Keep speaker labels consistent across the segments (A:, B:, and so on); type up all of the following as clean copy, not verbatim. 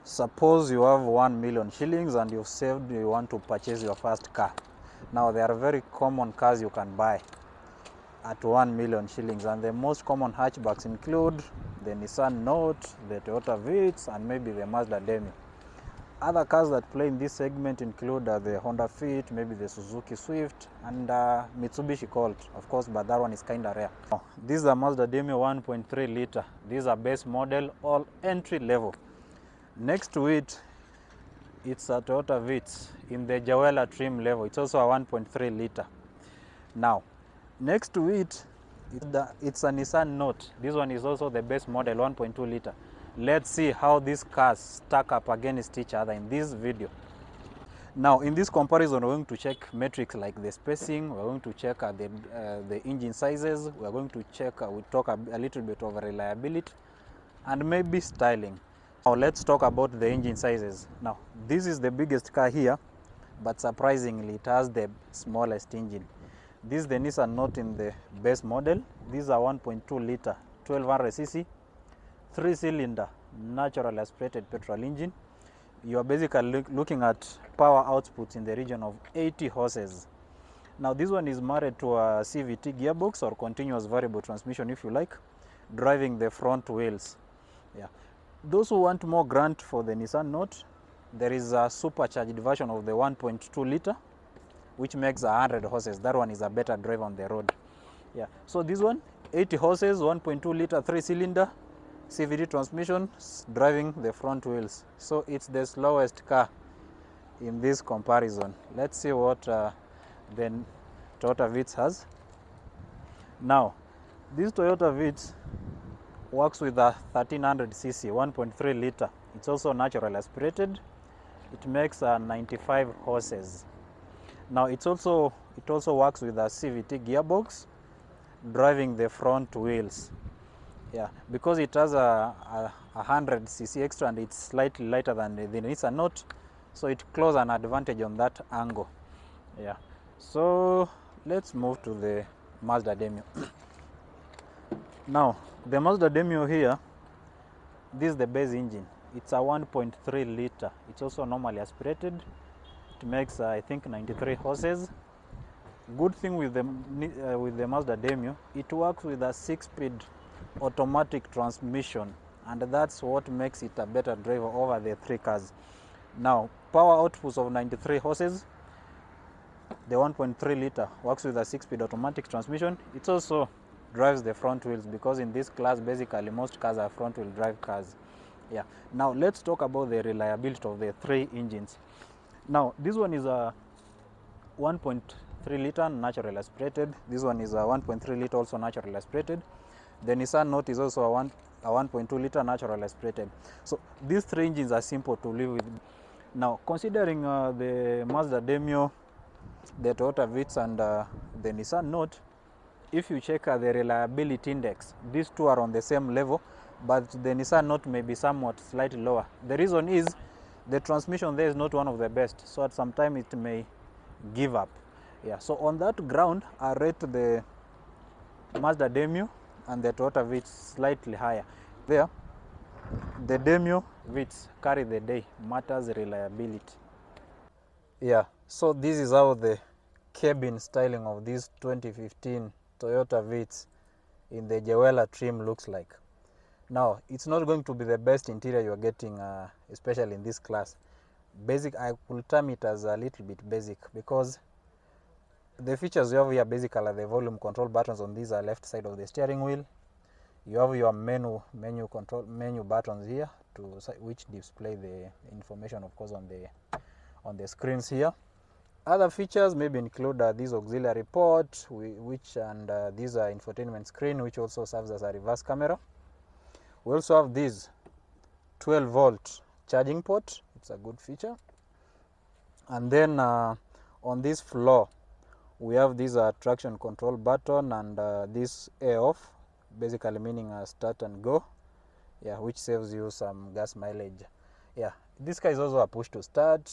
A: Suppose you have 1 million shillings and you've saved, you want to purchase your first car. Now there are very common cars you can buy at 1 million shillings, and the most common hatchbacks include the Nissan Note, the Toyota Vitz, and maybe the Mazda Demio. Other cars that play in this segment include the Honda Fit, maybe the Suzuki Swift, and Mitsubishi Colt, of course, but that one is kind of rare. This is a Mazda Demio 1.3 liter. These are base model, all entry level. Next to it, it's a Toyota Vitz in the Jawela trim level. It's also a 1.3 liter. Now, next to it, it's a Nissan Note. This one is also the base model, 1.2 liter. Let's see how these cars stack up against each other in this video. Now, in this comparison, we're going to check metrics like the spacing, we're going to check the engine sizes, we're going to check, we'll talk a little bit of reliability, and maybe styling. Now, let's talk about the engine sizes. Now, this is the biggest car here, but surprisingly, it has the smallest engine. This is the Nissan Note in the base model. These are 1.2 liter, 1200 cc, 3-cylinder, natural aspirated petrol engine. You are basically looking at power outputs in the region of 80 horses. Now, this one is married to a CVT gearbox or continuous variable transmission, if you like, driving the front wheels. Yeah. Those who want more grunt for the Nissan Note, there is a supercharged version of the 1.2 liter, which makes 100 horses. That one is a better drive on the road. Yeah. So this one, 80 horses, 1.2 liter, 3-cylinder, CVT transmission, driving the front wheels. So it's the slowest car in this comparison. Let's see what the Toyota Vitz has. Now, this Toyota Vitz works with a 1300 cc, 1.3 liter. It's also natural aspirated. It makes 95 horses. Now, it also works with a CVT gearbox, driving the front wheels. Yeah, because it has a 100 cc extra and it's slightly lighter than the Nissan Note, so it closes an advantage on that angle. Yeah, so let's move to the Mazda Demio. Now, the Mazda Demio here, this is the base engine. It's a 1.3 liter. It's also normally aspirated. It makes, I think, 93 horses. Good thing with the Mazda Demio, it works with a 6-speed automatic transmission, and that's what makes it a better driver over the 3 cars. Now, power outputs of 93 horses. The 1.3 liter works with a 6-speed automatic transmission. It also drives the front wheels, because in this class, basically, most cars are front-wheel drive cars. Yeah. Now, let's talk about the reliability of the 3 engines. Now, this one is a 1.3 liter natural aspirated. This one is a 1.3 liter also natural aspirated. The Nissan Note is also a 1.2 liter natural aspirated. So these 3 engines are simple to live with. Now, considering the Mazda Demio, the Toyota Vitz, and the Nissan Note, if you check the reliability index, these 2 are on the same level, but the Nissan Note may be somewhat slightly lower. The reason is the transmission there is not one of the best, so at some time it may give up. Yeah, so on that ground, I rate the Mazda Demio and the Toyota Vitz slightly higher. There, the Demio Vitz carry the day, matters reliability. Yeah, so this is how the cabin styling of this 2015 Toyota Vitz in the Jawela trim looks like. Now, it's not going to be the best interior you're getting, especially in this class. Basic, I will term it as a little bit basic, because the features you have here basically are the volume control buttons on this left side of the steering wheel. You have your menu buttons here, which display the information, of course, on the screens here. Other features maybe include this auxiliary port, this infotainment screen, which also serves as a reverse camera. We also have this 12-volt charging port. It's a good feature. And then on this floor, we have this traction control button and this air off, basically meaning start and go, yeah, which saves you some gas mileage. Yeah, this car is also a push to start,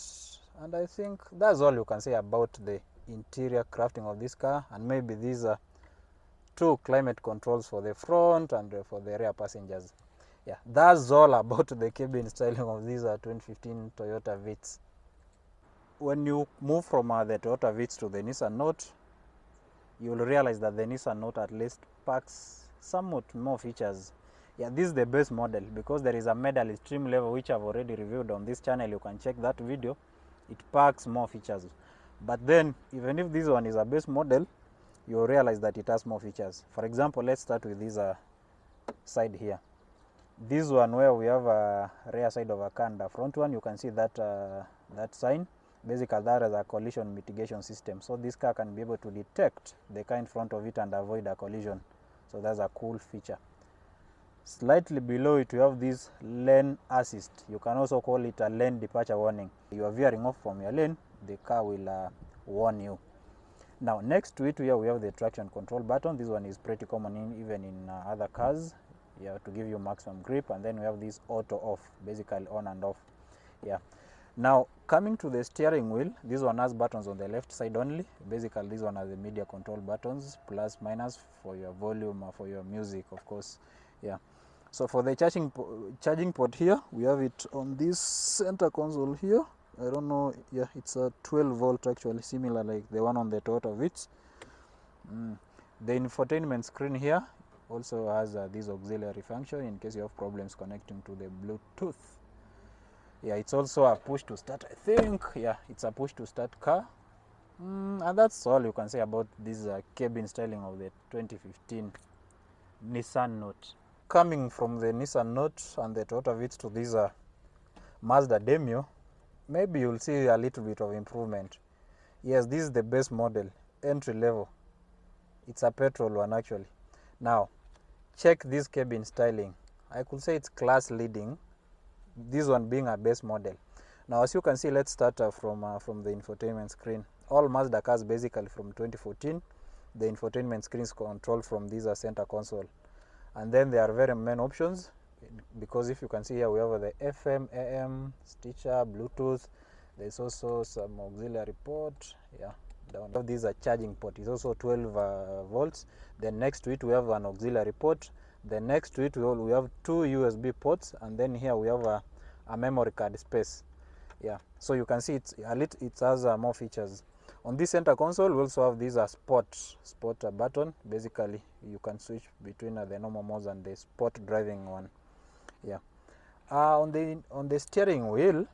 A: and I think that's all you can say about the interior crafting of this car. And maybe these are 2 climate controls for the front and for the rear passengers. Yeah, that's all about the cabin styling of this 2015 Toyota Vitz. When you move from the Toyota Vitz to the Nissan Note, you will realize that the Nissan Note at least packs somewhat more features. Yeah, this is the base model because there is a medalist trim level which I've already reviewed on this channel. You can check that video. It packs more features. But then, even if this one is a base model, you will realize that it has more features. For example, let's start with this side here. This one where we have a rear side of a car and the front one, you can see that that sign. Basically, that is a collision mitigation system. So this car can be able to detect the car in front of it and avoid a collision. So that's a cool feature. Slightly below it, we have this lane assist. You can also call it a lane departure warning. You are veering off from your lane, the car will warn you. Now, next to it here, we have the traction control button. This one is pretty common even in other cars. Yeah, to give you maximum grip. And then we have this auto off, basically on and off. Yeah. Now, coming to the steering wheel, this one has buttons on the left side only. Basically, this one has the media control buttons, plus, minus for your volume or for your music, of course. Yeah. So for the charging port here, we have it on this center console here. I don't know, yeah, it's a 12 volt actually, similar like the one on the Toyota Vitz. The infotainment screen here also has this auxiliary function in case you have problems connecting to the Bluetooth. Yeah, it's also a push to start, I think. Yeah, it's a push to start car. And that's all you can say about this cabin styling of the 2015 Nissan Note. Coming from the Nissan Note and the Toyota Vitz to this Mazda Demio, maybe you'll see a little bit of improvement. Yes, this is the base model, entry level. It's a petrol one actually. Now, check this cabin styling. I could say it's class leading, this one being a base model. Now, as you can see, let's start from the infotainment screen. All Mazda cars basically from 2014, the infotainment screen is controlled from this center console. And then there are very many options, because if you can see here, we have the FM, AM, Stitcher, Bluetooth. There's also some auxiliary port. Yeah, down here. This is a charging port. It's also 12 volts. Then next to it, we have an auxiliary port. Then next to it, we have two USB ports. And then here we have a memory card space. Yeah, so you can see it has more features. On this center console, we also have this sport button. Basically, you can switch between the normal modes and the sport driving one. Yeah. On the steering wheel,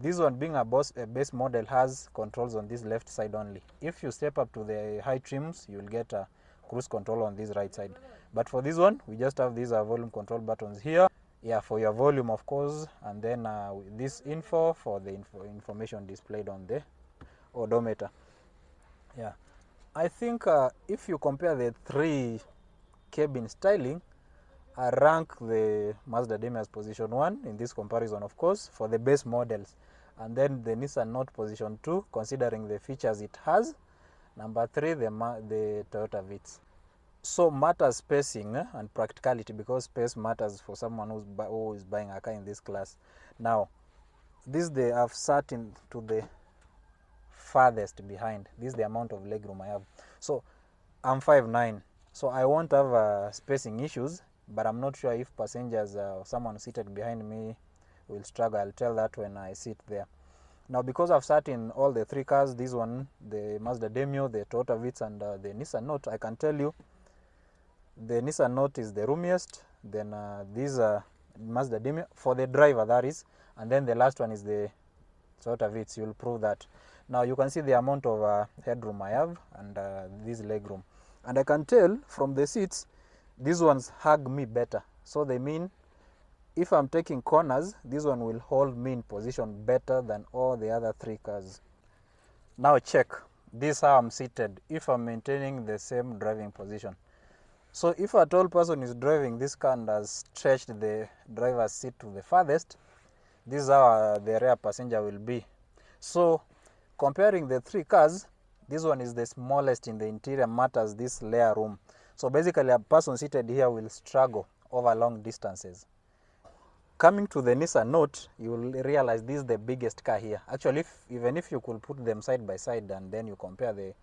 A: this one being a base model has controls on this left side only. If you step up to the high trims, you will get a cruise control on this right side. But for this one, we just have these volume control buttons here. Yeah, for your volume, of course, and then this info for the information displayed on the odometer. Yeah, I think if you compare the three cabin styling, I rank the Mazda Demio as position 1 in this comparison, of course, for the base models. And then the Nissan Note position 2, considering the features it has. Number 3, the Toyota Vitz. So matters spacing and practicality, because space matters for someone who is buying a car in this class. Now, I've sat into the farthest behind. This is the amount of legroom I have. So I'm 5'9", so I won't have spacing issues, but I'm not sure if passengers or someone seated behind me will struggle. I'll tell that when I sit there. Now, because I've sat in all the three cars, this one, the Mazda Demio, the Toyota Vitz, and the Nissan Note, I can tell you the Nissan Note is the roomiest, then this Mazda Demio, for the driver that is, and then the last one is the Toyota Vitz. You'll prove that. Now, you can see the amount of headroom I have and this legroom. And I can tell from the seats, these ones hug me better. So they mean if I'm taking corners, this one will hold me in position better than all the other three cars. Now check, this is how I'm seated if I'm maintaining the same driving position. So if a tall person is driving this car and has stretched the driver's seat to the farthest, this is how the rear passenger will be. So comparing the three cars, this one is the smallest in the interior, matters this layer room. So basically a person seated here will struggle over long distances. Coming to the Nissan Note, you will realize this is the biggest car here. Actually, even if you could put them side by side and then you compare the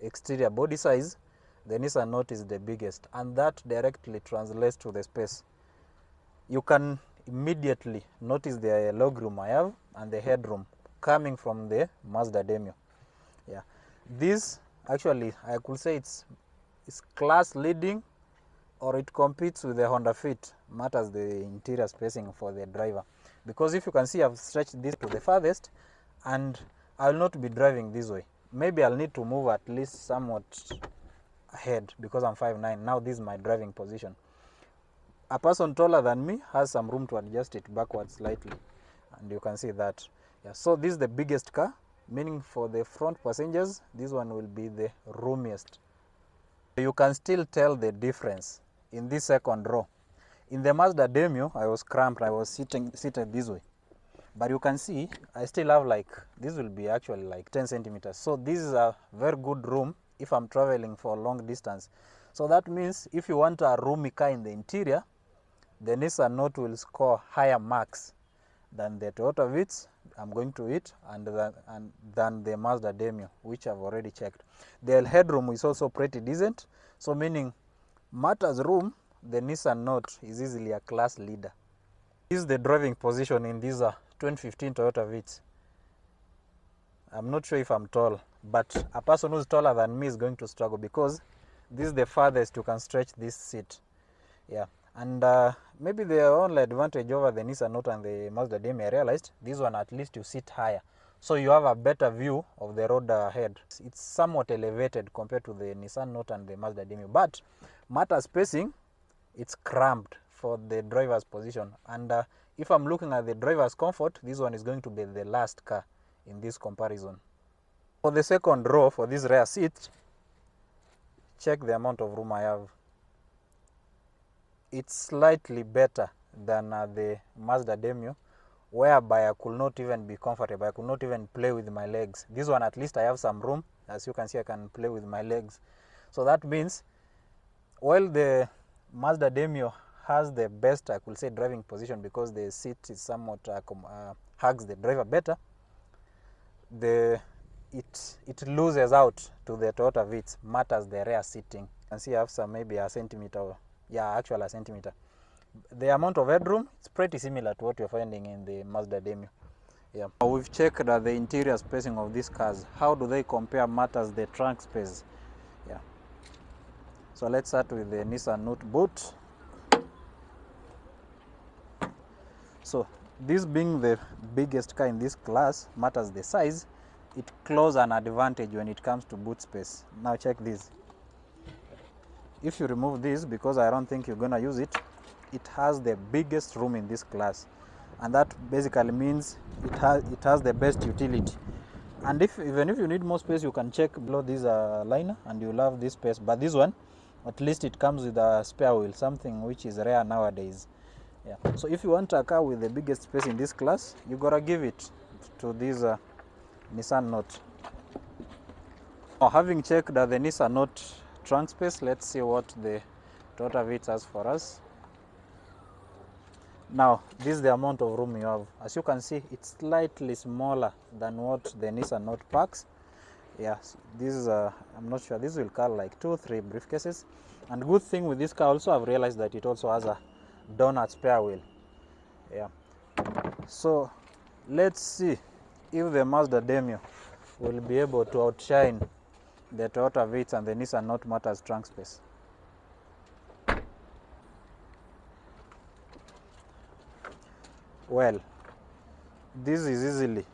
A: exterior body size, the Nissan Note is the biggest, and that directly translates to the space. you can immediately notice the legroom I have and the headroom coming from the Mazda Demio. Yeah, this actually I could say it's class leading, or it competes with the Honda Fit, matters the interior spacing for the driver. Because if you can see, I've stretched this to the farthest, and I'll not be driving this way. Maybe I'll need to move at least somewhat ahead because I'm 5'9". Now this is my driving position. A person taller than me has some room to adjust it backwards slightly, and you can see that. Yeah, so this is the biggest car, meaning for the front passengers, this one will be the roomiest. You can still tell the difference in this second row. In the Mazda Demio, I was cramped, I was seated this way. But you can see, I still have like, this will be actually like 10 centimeters. So this is a very good room if I'm traveling for a long distance. So that means if you want a roomy car in the interior, the Nissan Note will score higher marks than the Toyota Vitz, I'm going to it, and than the Mazda Demio, which I've already checked. The headroom is also pretty decent, so meaning matters room, the Nissan Note is easily a class leader. This is the driving position in this 2015 Toyota Vitz. I'm not sure if I'm tall, but a person who's taller than me is going to struggle because this is the farthest you can stretch this seat. Yeah, and maybe the only advantage over the Nissan Note and the Mazda Demio, I realized this one at least you sit higher, so you have a better view of the road ahead. It's somewhat elevated compared to the Nissan Note and the Mazda Demio, but matter spacing, it's cramped for the driver's position. And if I'm looking at the driver's comfort, this one is going to be the last car in this comparison. For the second row, for this rear seat, check the amount of room I have. It's slightly better than the Mazda Demio, whereby I could not even be comfortable. I could not even play with my legs. This one, at least I have some room. As you can see, I can play with my legs. So that means, while the Mazda Demio has the best, I could say, driving position because the seat is somewhat hugs the driver better, it loses out to the Toyota Vitz, matters the rear seating. You can see I have some, maybe a centimeter, yeah, actually a centimeter. The amount of headroom is pretty similar to what you're finding in the Mazda Demio. Yeah. We've checked the interior spacing of these cars. How do they compare matters the trunk space? Yeah. So let's start with the Nissan Note boot. So this being the biggest car in this class, matters the size, it closes an advantage when it comes to boot space. Now check this. If you remove this, because I don't think you're going to use it, it has the biggest room in this class, and that basically means it has the best utility. And even if you need more space, you can check below this liner and you'll have this space. But this one, at least it comes with a spare wheel, something which is rare nowadays. Yeah. So if you want a car with the biggest space in this class, you gotta give it to this Nissan Note. Now, having checked the Nissan Note trunk space, let's see what the Toyota Vitz has for us. Now, this is the amount of room you have. As you can see, it's slightly smaller than what the Nissan Note packs. Yes, this is I'm not sure, this will carry like 2-3 briefcases. And good thing with this car also, I've realized that it also has a donut spare wheel. Yeah. So let's see if the Mazda Demio will be able to outshine the Toyota Vitz and the Nissan Note matters trunk space. Well, this is easily,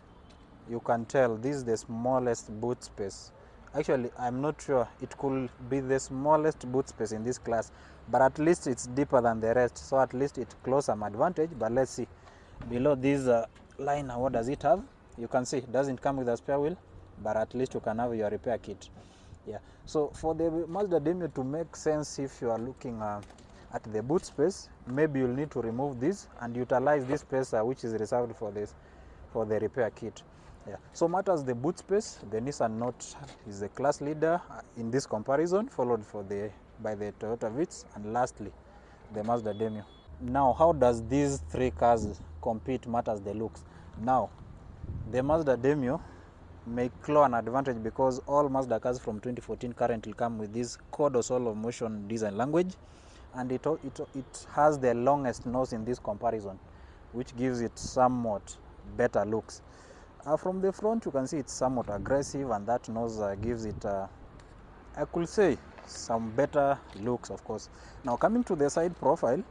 A: you can tell, this is the smallest boot space. Actually, I'm not sure, it could be the smallest boot space in this class, but at least it's deeper than the rest, so at least it closes some advantage. But let's see, below this liner, what does it have? You can see it doesn't come with a spare wheel, but at least you can have your repair kit. Yeah. So for the Mazda Demio to make sense, if you are looking at the boot space, maybe you'll need to remove this and utilize this space which is reserved for the repair kit. Yeah. So matters the boot space, the Nissan Note is the class leader in this comparison, followed by the Toyota Vitz, and lastly the Mazda Demio. Now, how does these three cars compete matters the looks? Now, the Mazda Demio may claw an advantage because all Mazda cars from 2014 currently come with this code or soul of motion design language, and it has the longest nose in this comparison, which gives it somewhat better looks. From the front, you can see it's somewhat aggressive, and that nose gives it, I could say, some better looks, of course. Now, coming to the side profile,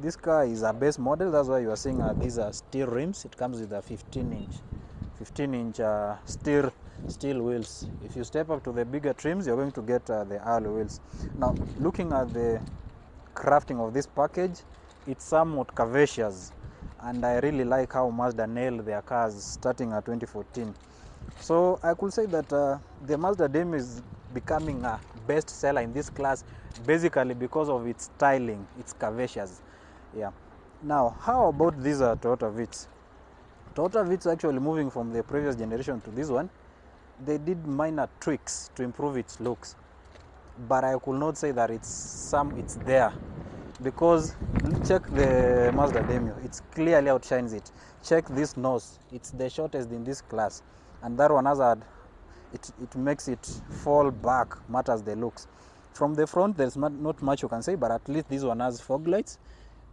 A: this car is a base model. That's why you are seeing these are steel rims. It comes with a 15-inch steel wheels. If you step up to the bigger trims, you're going to get the alloy wheels. Now, looking at the crafting of this package, it's somewhat curvaceous, and I really like how Mazda nailed their cars starting at 2014. So I could say that the Mazda Demio is becoming a best seller in this class, basically because of its styling. It's curvaceous. Yeah. Now, how about these Toyota Vitz? Toyota Vitz, actually moving from the previous generation to this one, they did minor tweaks to improve its looks, but I could not say that it's there, because check the Mazda Demio, it clearly outshines it. Check this nose, it's the shortest in this class, and that one has it makes it fall back, matters the looks. From the front, there's not much you can say, but at least this one has fog lights.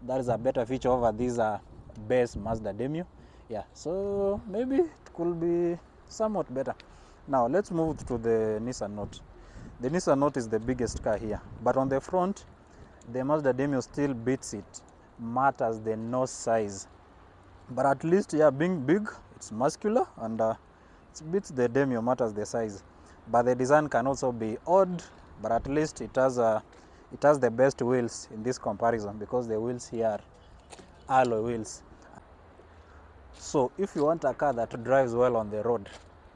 A: That is a better feature over these base Mazda Demio. Yeah, so maybe it could be somewhat better. Now let's move to the Nissan Note. The Nissan Note is the biggest car here, but on the front, the Mazda Demio still beats it, matters the nose size. But at least, yeah, being big, it's muscular, and it beats the Demio, matters the size. But the design can also be odd, but at least it has the best wheels in this comparison, because the wheels here are alloy wheels. So if you want a car that drives well on the road,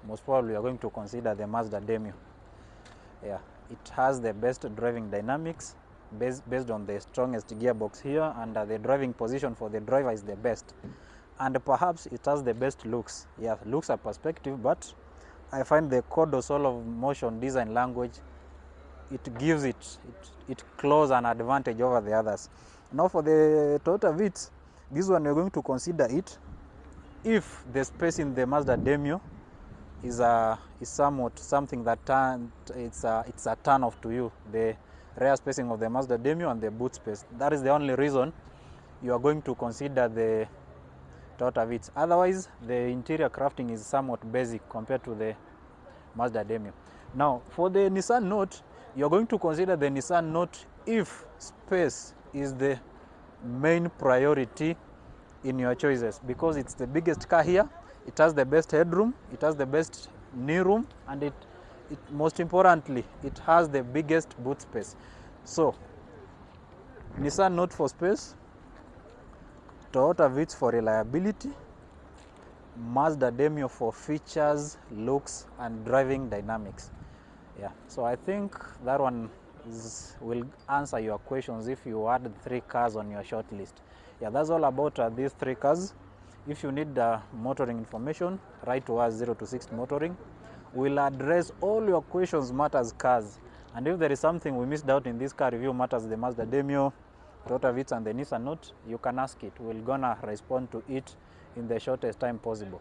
A: most probably you are going to consider the Mazda Demio. Yeah, it has the best driving dynamics based on the strongest gearbox here, and the driving position for the driver is the best. And perhaps it has the best looks. Yeah, looks are perspective, but I find the Cordosol of motion design language, it gives it close an advantage over the others. Now for the Toyota Vitz, this one you're going to consider it if the space in the Mazda Demio is somewhat something that it's a turn off to you, the rear spacing of the Mazda Demio and the boot space. That is the only reason you are going to consider the Toyota Vitz. Otherwise, the interior crafting is somewhat basic compared to the Mazda Demio. Now, for the Nissan Note, you are going to consider the Nissan Note if space is the main priority in your choices, because it's the biggest car here, it has the best headroom, it has the best knee room, and it most importantly, it has the biggest boot space. So, Nissan Note for space, Toyota Vitz for reliability, Mazda Demio for features, looks, and driving dynamics. Yeah, so I think that one will answer your questions if you add 3 cars on your short list. Yeah, that's all about these 3 cars. If you need motoring information, write to us 026 Motoring. We'll address all your questions matters cars. And if there is something we missed out in this car review matters the Mazda Demio, Toyota Vitz, and the Nissan Note, you can ask it. We're gonna respond to it in the shortest time possible.